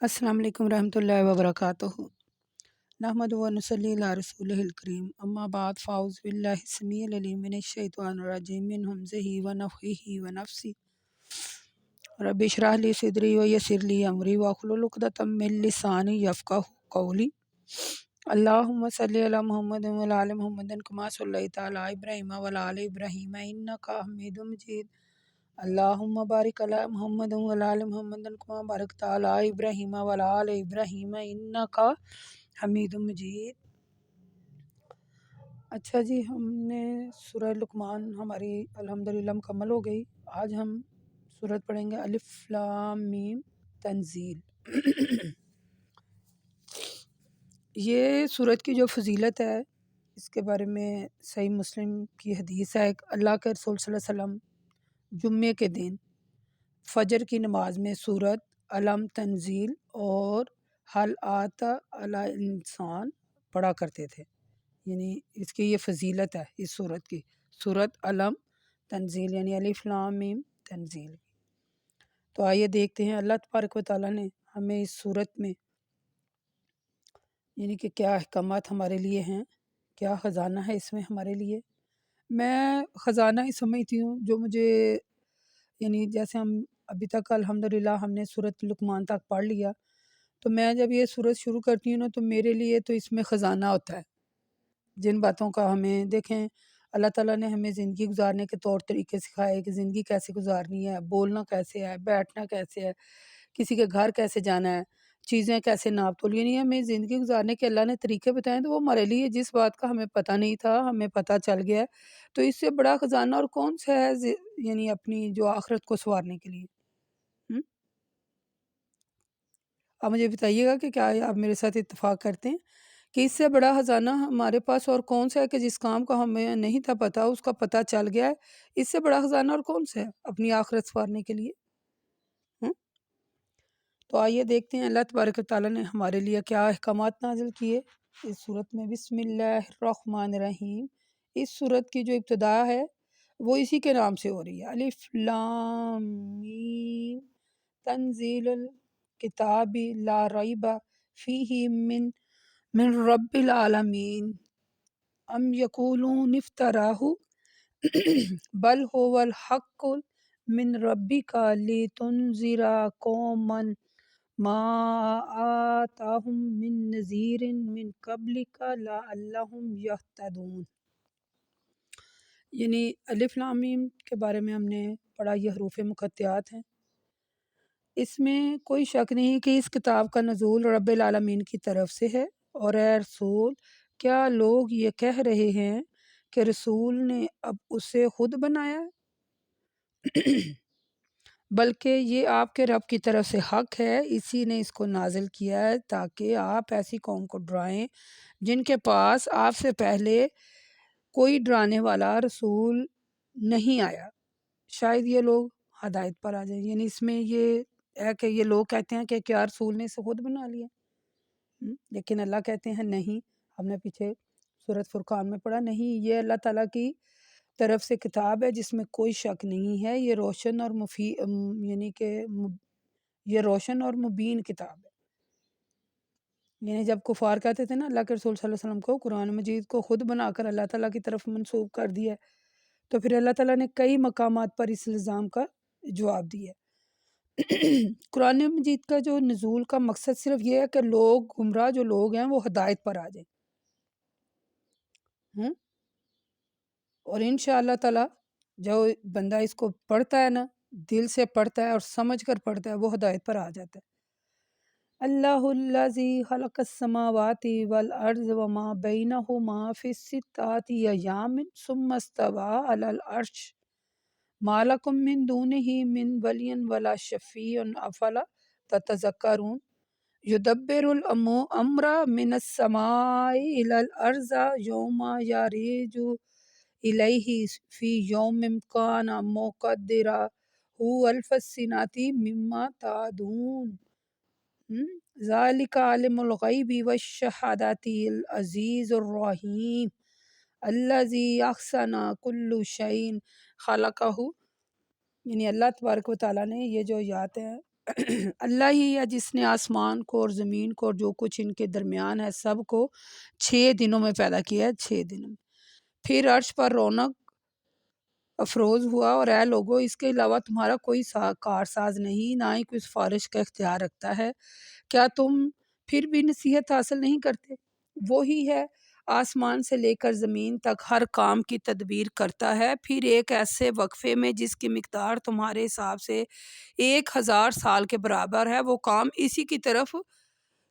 السلام علیکم ورحمۃ اللہ وبرکاتہ۔ نحمدہ و نصلی علی رسولہ الکریم، اما بعد، فاعوذ باللہ السمیع العلیم من الشیطان الرجیم من ہمزہ ونفخہ ونفثہ۔ رب اشرح لی صدری ویسر لی امری واحلل عقدۃ من لسانی یفقہوا قولی۔ اللہم صلی علی محمد وعلی آل محمد کما صلیت علی ابراہیم وعلی آل ابراہیم انک حمید مجید۔ اللہم بارک علی محمد وعلی آل محمد کما بارکت علی ابراہیم وعلی آل ابراہیم انک حمید مجید۔ اچھا جی، ہم نے سورہ لقمان ہماری الحمدللہ مکمل ہو گئی۔ آج ہم سورت پڑھیں گے الف لام میم تنزیل۔ یہ سورت کی جو فضیلت ہے اس کے بارے میں صحیح مسلم کی حدیث ہے۔ اللہ کے رسول صلی اللہ علیہ وسلم جمعے کے دن فجر کی نماز میں سورت الم تنزیل اور حل آتا علی الانسان پڑھا کرتے تھے، یعنی اس کی یہ فضیلت ہے اس سورت کی، سورت الم تنزیل یعنی الف لام میم تنزیل۔ تو آئیے دیکھتے ہیں اللہ تبارک و تعالیٰ نے ہمیں اس سورت میں یعنی کہ کیا احکامات ہمارے لیے ہیں، کیا خزانہ ہے اس میں ہمارے لیے۔ میں خزانہ ہی سمجھتی ہوں جو مجھے، یعنی جیسے ہم ابھی تک الحمدللہ ہم نے سورت لقمان تک پڑھ لیا، تو میں جب یہ سورت شروع کرتی ہوں نا تو میرے لیے تو اس میں خزانہ ہوتا ہے، جن باتوں کا ہمیں دیکھیں اللہ تعالیٰ نے ہمیں زندگی گزارنے کے طور طریقے سکھائے کہ زندگی کیسے گزارنی ہے، بولنا کیسے ہے، بیٹھنا کیسے ہے، کسی کے گھر کیسے جانا ہے، چیزیں کیسے ناپ تول، یعنی ہمیں زندگی گزارنے کے اللہ نے طریقے بتائے، تو وہ ہمارے لیے جس بات کا ہمیں پتہ نہیں تھا ہمیں پتہ چل گیا ہے۔ تو اس سے بڑا خزانہ اور کون سا ہے یعنی اپنی جو آخرت کو سنوارنے کے لیے۔ آپ مجھے بتائیے گا کہ کیا آپ میرے ساتھ اتفاق کرتے ہیں کہ اس سے بڑا خزانہ ہمارے پاس اور کون سا ہے کہ جس کام کا ہمیں نہیں تھا پتہ اس کا پتہ چل گیا ہے، اس سے بڑا خزانہ اور کون سا ہے اپنی آخرت سنوارنے کے لیے۔ تو آئیے دیکھتے ہیں اللہ تبارک و تعالیٰ نے ہمارے لیے کیا احکامات نازل کیے اس صورت میں۔ بسم اللہ الرحمن الرحیم۔ اس صورت کی جو ابتدا ہے وہ اسی کے نام سے ہو رہی ہے، الف لام میم تنزیل الکتاب لا ریب فیہ من رب العالمین ام یقولون افتراہ بل هو الحق من ربک لتنذر قوما ما آتاہم من نذیر من قبلک لعلہم یہتدون۔ یعنی الف لام میم کے بارے میں ہم نے پڑھا، یہ حروف مقطعات ہیں۔ اس میں کوئی شک نہیں کہ اس کتاب کا نزول رب العالمین کی طرف سے ہے، اور اے رسول کیا لوگ یہ کہہ رہے ہیں کہ رسول نے اب اسے خود بنایا ہے؟ بلکہ یہ آپ کے رب کی طرف سے حق ہے، اسی نے اس کو نازل کیا ہے تاکہ آپ ایسی قوم کو ڈرائیں جن کے پاس آپ سے پہلے کوئی ڈرانے والا رسول نہیں آیا، شاید یہ لوگ ہدایت پر آ جائیں۔ یعنی اس میں یہ ہے کہ یہ لوگ کہتے ہیں کہ کیا رسول نے اسے خود بنا لیا، لیکن اللہ کہتے ہیں نہیں، ہم نے پیچھے سورۃ فرقان میں پڑھا، نہیں، یہ اللہ تعالیٰ کی طرف سے کتاب ہے جس میں کوئی شک نہیں ہے، یہ روشن اور یعنی کہ یہ روشن اور مبین کتاب ہے۔ یعنی جب کفار کہتے تھے نا اللہ کے رسول صلی اللہ علیہ وسلم کو قرآن مجید کو خود بنا کر اللہ تعالیٰ کی طرف منسوب کر دیا ہے، تو پھر اللہ تعالیٰ نے کئی مقامات پر اس الزام کا جواب دیا ہے۔ قرآن مجید کا جو نزول کا مقصد صرف یہ ہے کہ لوگ گمراہ جو لوگ ہیں وہ ہدایت پر آ جائیں، اور انشاءاللہ تعالیٰ جو بندہ اس کو پڑھتا ہے نا، دل سے پڑھتا ہے اور سمجھ کر پڑھتا ہے، وہ ہدایت پر آ جاتا ہے۔ اللہ الذی خلق السماوات والارض وما بینہما فی ستۃ ایام ثم استوی علی العرش ما لکم من دونہ من ولی ولا شفیع افلا تتذکرون یدبر الامر من السماء الی الارض یوم یعرج الیہ فی یوم کان مقدرہ الف السنۃ مما تعدون ذالک عالم الغیب والشہادۃ العزیز الرحیم الذی احسن کل شیء خلقہ۔ یعنی اللہ تبارک و تعالیٰ نے یہ جو آیات ہیں اللہ ہی ہے جس نے آسمان کو اور زمین کو اور جو کچھ ان کے درمیان ہے سب کو 6 دنوں میں پیدا کیا ہے، 6 دنوں میں۔ پھر عرش پر رونق افروز ہوا، اور اے لوگو اس کے علاوہ تمہارا کوئی کارساز نہیں، نہ ہی کوئی سفارش کا اختیار رکھتا ہے، کیا تم پھر بھی نصیحت حاصل نہیں کرتے؟ وہی ہے آسمان سے لے کر زمین تک ہر کام کی تدبیر کرتا ہے، پھر ایک ایسے وقفے میں جس کی مقدار تمہارے حساب سے 1000 سال کے برابر ہے، وہ کام اسی کی طرف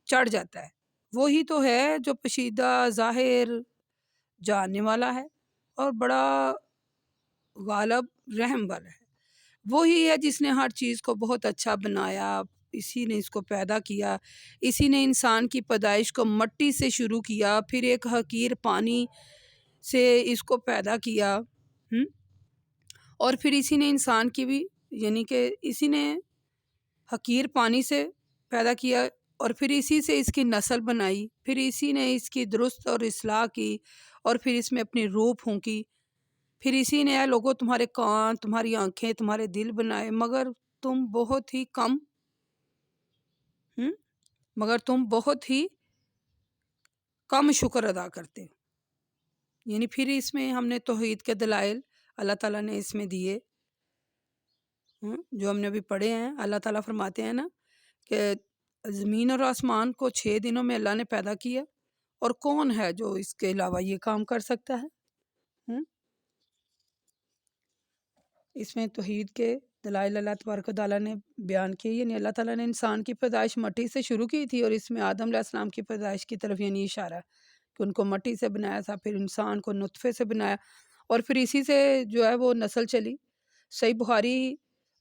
چڑھ جاتا ہے۔ وہی تو ہے جو پوشیدہ ظاہر جاننے والا ہے اور بڑا غالب رحم والا ہے۔ وہی ہے جس نے ہر چیز کو بہت اچھا بنایا، اسی نے اس کو پیدا کیا، اسی نے انسان کی پیدائش کو مٹی سے شروع کیا، پھر ایک حقیر پانی سے اس کو پیدا کیا، اور پھر اسی نے انسان کی بھی، یعنی کہ اسی نے حقیر پانی سے پیدا کیا، اور پھر اسی سے اس کی نسل بنائی، پھر اسی نے اس کی درست اور اصلاح کی، اور پھر اس میں اپنی روح پھونکی، پھر اسی نے اے لوگوں تمہارے کان، تمہاری آنکھیں، تمہارے دل بنائے، مگر تم بہت ہی کم شکر ادا کرتے ہو۔ یعنی پھر اس میں ہم نے توحید کے دلائل اللہ تعالیٰ نے اس میں دیے، جو ہم نے ابھی پڑھے ہیں۔ اللہ تعالیٰ فرماتے ہیں نا کہ زمین اور آسمان کو 6 دنوں میں اللہ نے پیدا کیا، اور کون ہے جو اس کے علاوہ یہ کام کر سکتا ہے؟ اس میں توحید کے دلائل اللہ تبارک و تعالیٰ نے بیان کیے، یعنی اللہ تعالیٰ نے انسان کی پیدائش مٹی سے شروع کی تھی، اور اس میں آدم علیہ السلام کی پیدائش کی طرف یعنی اشارہ ہے کہ ان کو مٹی سے بنایا تھا، پھر انسان کو نطفے سے بنایا، اور پھر اسی سے جو ہے وہ نسل چلی۔ صحیح بخاری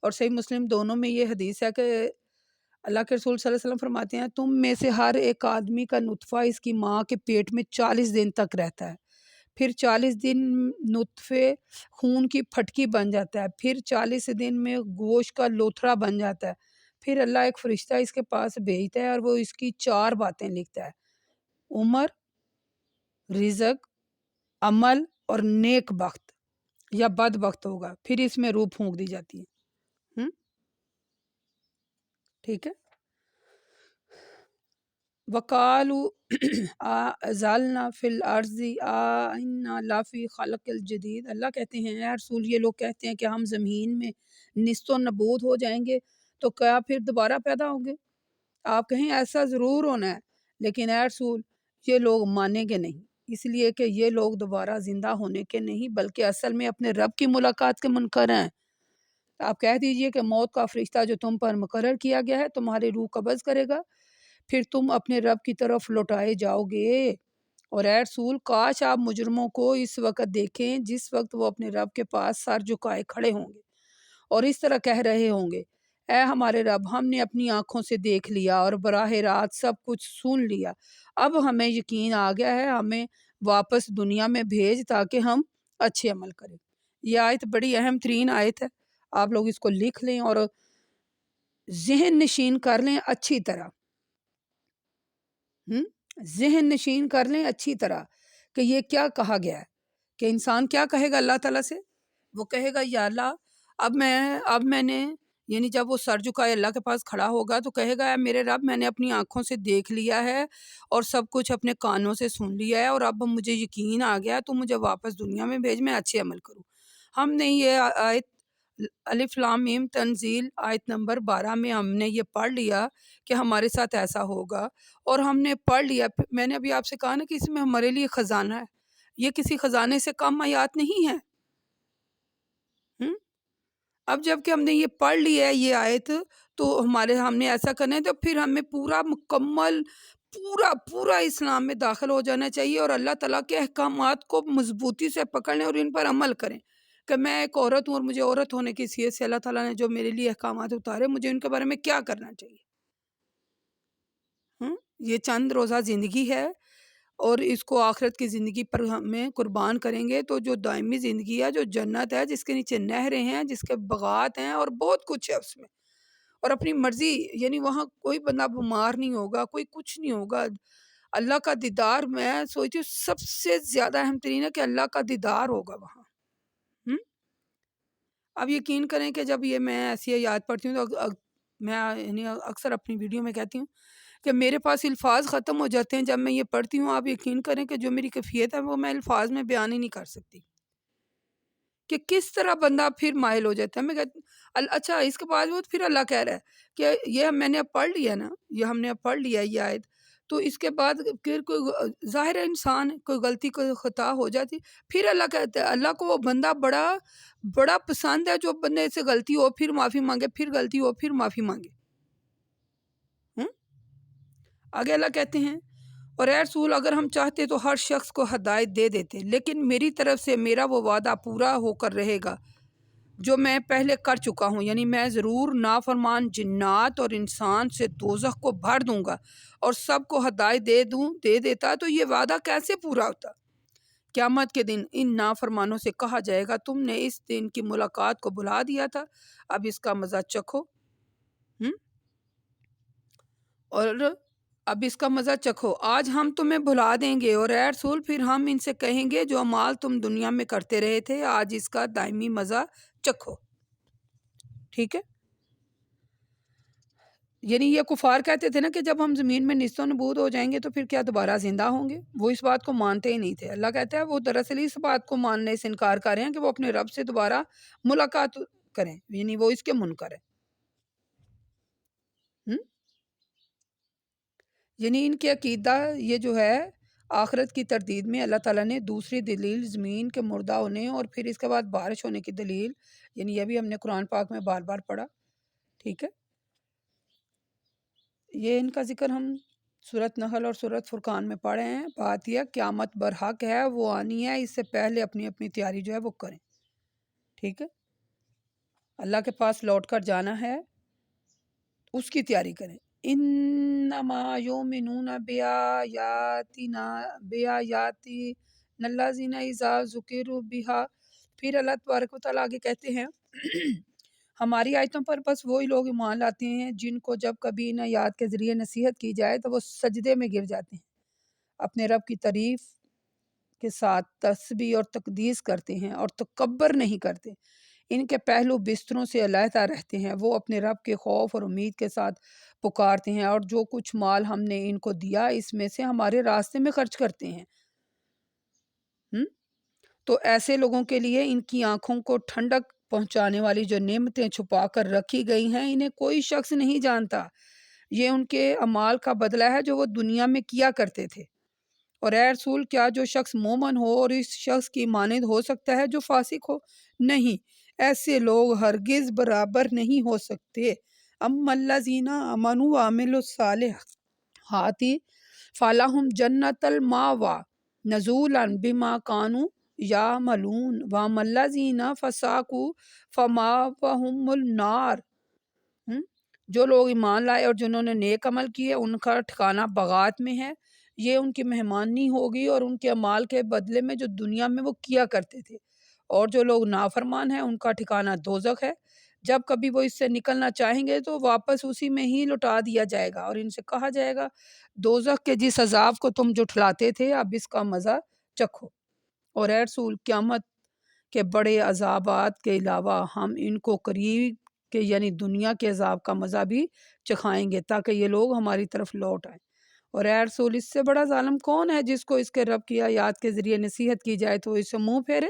اور صحیح مسلم دونوں میں یہ حدیث ہے کہ اللہ کے رسول صلی اللہ علیہ وسلم فرماتے ہیں تم میں سے ہر ایک آدمی کا نطفہ اس کی ماں کے پیٹ میں 40 دن تک رہتا ہے، پھر 40 دن نطفے خون کی پھٹکی بن جاتا ہے، پھر 40 دن میں گوشت کا لوتھڑا بن جاتا ہے، پھر اللہ ایک فرشتہ اس کے پاس بھیجتا ہے اور وہ اس کی 4 باتیں لکھتا ہے: عمر، رزق، عمل اور نیک بخت یا بد بخت ہوگا، پھر اس میں روح پھونک دی جاتی ہے۔ ٹھیک ہے۔ وَقَالُوا أَزَلْنَا فِي الْأَرْضِ أَإِنَّا لَفِي خَلْقٍ الْجَدِيدِ، اللہ کہتے ہیں اے رسول، یہ لوگ کہتے ہیں کہ ہم زمین میں نیست و نابود ہو جائیں گے تو کیا پھر دوبارہ پیدا ہوں گے؟ آپ کہیں ایسا ضرور ہونا ہے، لیکن اے رسول یہ لوگ مانیں گے نہیں، اس لیے کہ یہ لوگ دوبارہ زندہ ہونے کے نہیں بلکہ اصل میں اپنے رب کی ملاقات کے منکر ہیں۔ آپ کہہ دیجئے کہ موت کا فرشتہ جو تم پر مقرر کیا گیا ہے تمہاری روح قبض کرے گا، پھر تم اپنے رب کی طرف لوٹائے جاؤ گے۔ اور اے رسول کاش آپ مجرموں کو اس وقت دیکھیں جس وقت وہ اپنے رب کے پاس سر جھکائے کھڑے ہوں گے اور اس طرح کہہ رہے ہوں گے: اے ہمارے رب، ہم نے اپنی آنکھوں سے دیکھ لیا اور براہ راست سب کچھ سن لیا، اب ہمیں یقین آ گیا ہے، ہمیں واپس دنیا میں بھیج تاکہ ہم اچھے عمل کریں۔ یہ آیت بڑی اہم ترین آیت ہے، آپ لوگ اس کو لکھ لیں اور ذہن نشین کر لیں اچھی طرح، ذہن نشین کر لیں اچھی طرح کہ یہ کیا کہا گیا ہے، کہ انسان کیا کہے گا اللہ تعالیٰ سے؟ وہ کہے گا یا اللہ اب میں نے، یعنی جب وہ سر جھکائے اللہ کے پاس کھڑا ہوگا تو کہے گا اے میرے رب، میں نے اپنی آنکھوں سے دیکھ لیا ہے اور سب کچھ اپنے کانوں سے سن لیا ہے، اور اب مجھے یقین آ گیا، تو مجھے واپس دنیا میں بھیج، میں اچھے عمل کروں۔ ہم نے یہ آیت الف لام میم تنزیل آیت نمبر 12 میں ہم نے یہ پڑھ لیا کہ ہمارے ساتھ ایسا ہوگا، اور ہم نے پڑھ لیا، میں نے ابھی آپ سے کہا نا کہ اس میں ہمارے لیے خزانہ ہے، یہ کسی خزانے سے کم آیات نہیں ہے۔ اب جب کہ ہم نے یہ پڑھ لیا ہے یہ آیت، تو ہم نے ایسا کرنا ہے تو پھر ہمیں پورا مکمل پورا اسلام میں داخل ہو جانا چاہیے اور اللہ تعالیٰ کے احکامات کو مضبوطی سے پکڑ لیں اور ان پر عمل کریں، کہ میں ایک عورت ہوں اور مجھے عورت ہونے کی حیثیت سے اللہ تعالیٰ نے جو میرے لیے احکامات اتارے، مجھے ان کے بارے میں کیا کرنا چاہیے۔ یہ چند روزہ زندگی ہے اور اس کو آخرت کی زندگی پر ہمیں قربان کریں گے تو جو دائمی زندگی ہے، جو جنت ہے، جس کے نیچے نہریں ہیں، جس کے باغات ہیں اور بہت کچھ ہے اس میں، اور اپنی مرضی، یعنی وہاں کوئی بندہ بیمار نہیں ہوگا، کوئی کچھ نہیں ہوگا۔ اللہ کا دیدار، میں سوچتی ہوں سب سے زیادہ اہم ترین ہے کہ اللہ کا دیدار ہوگا وہاں۔ اب یقین کریں کہ جب یہ میں ایسی یاد پڑھتی ہوں تو میں یعنی اکثر اپنی ویڈیو میں کہتی ہوں کہ میرے پاس الفاظ ختم ہو جاتے ہیں جب میں یہ پڑھتی ہوں. آپ یقین کریں کہ جو میری کیفیت ہے وہ میں الفاظ میں بیان ہی نہیں کر سکتی کہ کس طرح بندہ پھر مائل ہو جاتا ہے. میں کہتی اچھا اس کے بعد وہ پھر اللہ کہہ رہا ہے کہ یہ میں نے اب پڑھ لیا نا، یہ ہم نے اب پڑھ لیا یہ آیت، تو اس کے بعد پھر کوئی ظاہر ہے انسان کوئی غلطی کوئی خطا ہو جاتی، پھر اللہ کہتا ہے، اللہ کو وہ بندہ بڑا بڑا پسند ہے جو بندے سے غلطی ہو پھر معافی مانگے، پھر غلطی ہو پھر معافی مانگے. آگے اللہ کہتے ہیں اور اے رسول اگر ہم چاہتے تو ہر شخص کو ہدایت دے دیتے، لیکن میری طرف سے میرا وہ وعدہ پورا ہو کر رہے گا جو میں پہلے کر چکا ہوں، یعنی میں ضرور نافرمان جنات اور انسان سے دوزخ کو بھر دوں گا اور سب کو ہدایت دے دیتا تو یہ وعدہ کیسے پورا ہوتا. قیامت کے دن ان نافرمانوں سے کہا جائے گا تم نے اس دن کی ملاقات کو بلا دیا تھا، اب اس کا مزہ چکھو. اور اب اس کا مزہ چکھو، آج ہم تمہیں بھلا دیں گے اور اے رسول پھر ہم ان سے کہیں گے جو اعمال تم دنیا میں کرتے رہے تھے آج اس کا دائمی مزہ چکھو. ٹھیک ہے، یعنی یہ کفار کہتے تھے نا کہ جب ہم زمین میں نیست و نبود ہو جائیں گے تو پھر کیا دوبارہ زندہ ہوں گے. وہ اس بات کو مانتے ہی نہیں تھے. اللہ کہتا ہے وہ دراصل اس بات کو ماننے سے انکار کر رہے ہیں کہ وہ اپنے رب سے دوبارہ ملاقات کریں، یعنی وہ اس کے منکر ہیں. یعنی ان کے عقیدہ یہ جو ہے آخرت کی تردید میں اللہ تعالیٰ نے دوسری دلیل زمین کے مردہ ہونے اور پھر اس کے بعد بارش ہونے کی دلیل، یعنی یہ بھی ہم نے قرآن پاک میں بار بار پڑھا. ٹھیک ہے، یہ ان کا ذکر ہم سورۃ نحل اور سورۃ فرقان میں پڑھے ہیں. بات یہ قیامت برحق ہے، وہ آنی ہے، اس سے پہلے اپنی اپنی تیاری جو ہے وہ کریں. ٹھیک ہے، اللہ کے پاس لوٹ کر جانا ہے، اس کی تیاری کریں. انما یؤمنون بآیاتنا الذین اذا ذکروا بها. پھر اللہ تبارک و تعالیٰ آگے کہتے ہیں ہماری آیتوں پر بس وہی لوگ ایمان لاتے ہیں جن کو جب کبھی ان آیات کے ذریعے نصیحت کی جائے تو وہ سجدے میں گر جاتے ہیں، اپنے رب کی تعریف کے ساتھ تسبیح اور تقدیس کرتے ہیں اور تکبر نہیں کرتے. ان کے پہلو بستروں سے علیحدہ رہتے ہیں، وہ اپنے رب کے خوف اور امید کے ساتھ پکارتے ہیں اور جو کچھ مال ہم نے ان کو دیا اس میں سے ہمارے راستے میں خرچ کرتے ہیں. تو ایسے لوگوں کے لیے ان کی آنکھوں کو ٹھنڈک پہنچانے والی جو نعمتیں چھپا کر رکھی گئی ہیں انہیں کوئی شخص نہیں جانتا. یہ ان کے اعمال کا بدلہ ہے جو وہ دنیا میں کیا کرتے تھے. اور اے رسول کیا جو شخص مومن ہو اور اس شخص کی مانند ہو سکتا ہے جو فاسق ہو؟ نہیں، ایسے لوگ ہرگز برابر نہیں ہو سکتے. اما الذین آمنوا وعملوا الصالحات فلہم جنت المأوی نزولا بما کانوا یعملون واما الذین فسقوا فمأواہم النار. جو لوگ ایمان لائے اور جنہوں نے نیک عمل کیے ان کا ٹھکانہ باغات میں ہے، یہ ان کی مہمانی ہوگی اور ان کے اعمال کے بدلے میں جو دنیا میں وہ کیا کرتے تھے. اور جو لوگ نافرمان ہیں ان کا ٹھکانہ دوزخ ہے، جب کبھی وہ اس سے نکلنا چاہیں گے تو واپس اسی میں ہی لوٹا دیا جائے گا اور ان سے کہا جائے گا دوزخ کے جس عذاب کو تم جھٹلاتے تھے اب اس کا مزہ چکھو. اور اے رسول قیامت کے بڑے عذابات کے علاوہ ہم ان کو قریب کہ یعنی دنیا کے عذاب کا مزہ بھی چکھائیں گے تاکہ یہ لوگ ہماری طرف لوٹ آئیں. اور اے رسول اس سے بڑا ظالم کون ہے جس کو اس کے رب کی آیات کے ذریعے نصیحت کی جائے تو وہ اسے منہ پھیرے.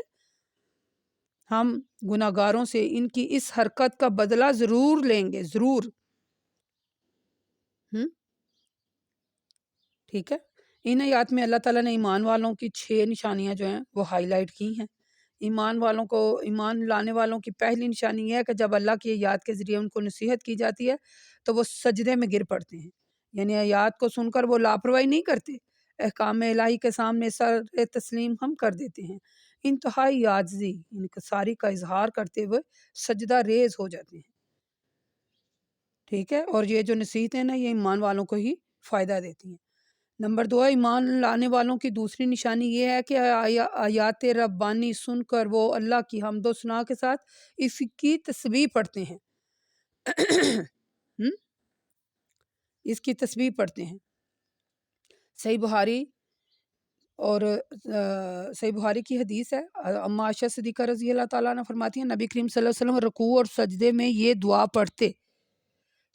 ہم گناہگاروں سے ان کی اس حرکت کا بدلہ ضرور لیں گے، ضرور. ٹھیک ہے، ان آیات میں اللہ تعالیٰ نے ایمان والوں کی 6 نشانیاں جو ہیں وہ ہائی لائٹ کی ہیں. ایمان لانے والوں کی پہلی نشانی یہ ہے کہ جب اللہ کی آیات کے ذریعے ان کو نصیحت کی جاتی ہے تو وہ سجدے میں گر پڑتے ہیں، یعنی آیات کو سن کر وہ لاپرواہی نہیں کرتے، احکام الہی کے سامنے سر تسلیم ہم کر دیتے ہیں، انتہائی عاجزی انکساری کا اظہار کرتے ہوئے سجدہ ریز ہو جاتے ہیں. ٹھیک ہے، اور یہ جو نصیحتیں نا یہ ایمان والوں کو ہی فائدہ دیتی ہیں. نمبر 2 ایمان لانے والوں کی دوسری نشانی یہ ہے کہ آیات ربانی سن کر وہ اللہ کی حمد و ثنا کے ساتھ اس کی تسبیح پڑھتے ہیں. اس کی تسبیح پڑھتے ہیں. صحیح بخاری کی حدیث ہے، اما عائشہ صدیقہ رضی اللہ تعالیٰ عنہ فرماتی ہیں نبی کریم صلی اللہ علیہ وسلم رکوع اور سجدے میں یہ دعا پڑھتے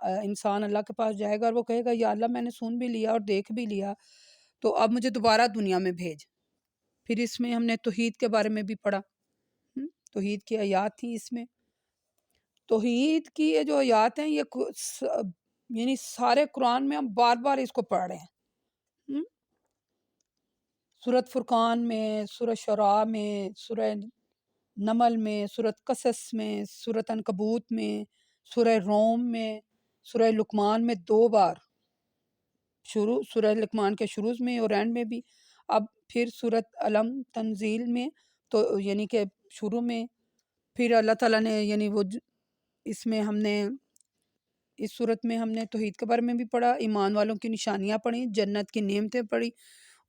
انسان اللہ کے پاس جائے گا اور وہ کہے گا یا اللہ میں نے سن بھی لیا اور دیکھ بھی لیا، تو اب مجھے دوبارہ دنیا میں بھیج۔ پھر اس میں ہم نے توحید کے بارے میں بھی پڑھا، توحید کی آیات تھی اس میں۔ توحید کی یہ جو آیات ہیں یہ یعنی سارے قرآن میں ہم بار بار اس کو پڑھ رہے ہیں، سورۃ فرقان میں، سورۃ شعراء میں، سورہ نمل میں، سورۃ قصص میں، سورۃ عنکبوت میں، سورہ روم میں، سورہ لقمان میں 2 بار، سورہ لقمان کے شروع میں اور اینڈ میں بھی، اب پھر سورۃ علم تنزیل میں، تو یعنی کہ شروع میں، پھر اللہ تعالیٰ نے یعنی وہ اس میں ہم نے اس صورت میں ہم نے توحید کے بارے میں بھی پڑھا، ایمان والوں کی نشانیاں پڑھی، جنت کی نعمتیں پڑھی،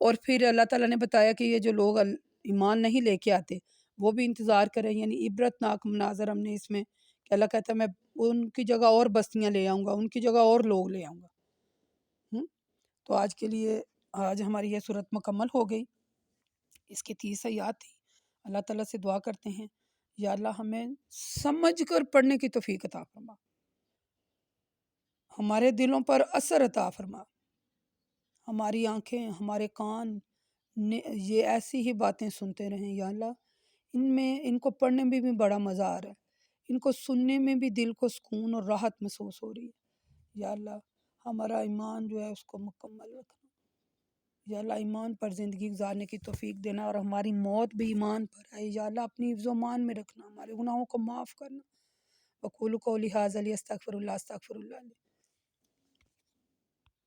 اور پھر اللہ تعالیٰ نے بتایا کہ یہ جو لوگ ایمان نہیں لے کے آتے وہ بھی انتظار کریں، یعنی عبرت ناک مناظر ہم نے اس میں کہ اللہ کہتا ہے میں ان کی جگہ اور بستیاں لے آؤں گا، ان کی جگہ اور لوگ لے آؤں گا۔ تو آج کے لیے آج ہماری یہ صورت مکمل ہو گئی، اس کی 30 آیات تھی۔ اللہ تعالیٰ سے دعا کرتے ہیں یا اللہ ہمیں سمجھ کر پڑھنے کی توفیق عطا فرما، ہمارے دلوں پر اثر عطا فرما، ہماری آنکھیں ہمارے کان یہ ایسی ہی باتیں سنتے رہیں یا اللہ، ان کو پڑھنے میں بھی بڑا مزہ آ رہا ہے، ان کو سننے میں بھی دل کو سکون اور راحت محسوس ہو رہی ہے یا اللہ، ہمارا ایمان جو ہے اس کو مکمل رکھنا یا اللہ، ایمان پر زندگی گزارنے کی توفیق دینا اور ہماری موت بھی ایمان پر آئے یا اللہ، اپنی حفظ و امان میں رکھنا، ہمارے گناہوں کو معاف کرنا۔ وقولوا قولی ھذا استغفر اللہ